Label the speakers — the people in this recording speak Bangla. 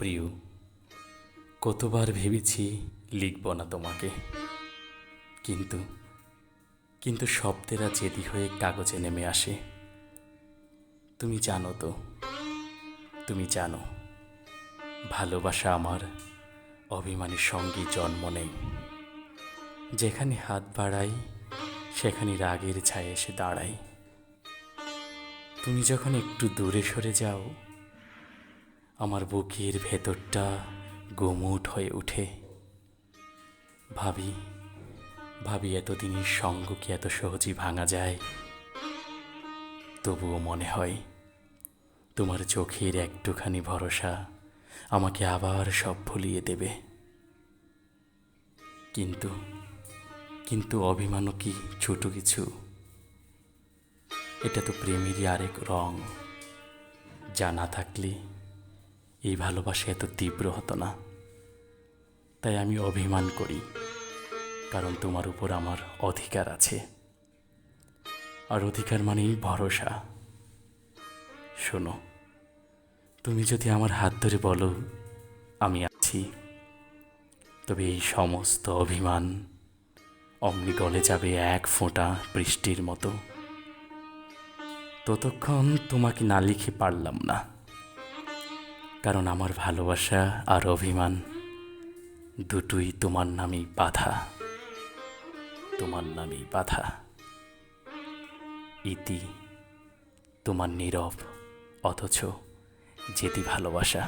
Speaker 1: প্রিয়, কতবার ভেবেছি লিখব না তোমাকে, কিন্তু কিন্তু শব্দেরা জেদি হয়ে কাগজে নেমে আসে। তুমি জানো তো, তুমি জানো, ভালোবাসা আমার অভিমানের সঙ্গে জন্ম নেই। যেখানে হাত বাড়াই সেখানে রাগের ছায়া এসে দাঁড়াই। তুমি যখন একটু দূরে সরে যাও, আমার বুকের ভেতরটা গুমুট হয়ে ওঠে। ভাবি ভাবি এতদিনের সঙ্গ কি এত সহজেই ভাঙা যায়? তবুও মনে হয় তোমার চোখের একটুখানি ভরসা আমাকে আবার সব ভুলিয়ে দেবে। কিন্তু কিন্তু অভিমানও কি ছোট কিছু? এটা তো প্রেমেরই আরেক রং, যা না থাকলে এই ভালোবাসা এত তীব্র হতো না। তাই আমি অভিমান করি, কারণ তোমার উপর আমার অধিকার আছে, আর অধিকার মানেই ভরসা। শোনো, তুমি যদি আমার হাত ধরে বলো আমি আছি, তবে এই সমস্ত অভিমান অমনি গলে যাবে এক ফোঁটা বৃষ্টির মতো। ততক্ষণ তোমাকে না লিখে পারলাম না, কারণ আমার ভালোবাসা আর অভিমান দুটোই তোমার নামেই বাঁধা, তোমার নামেই বাঁধা। ইতি, তোমার নীরব অথচ জেদি ভালোবাসা।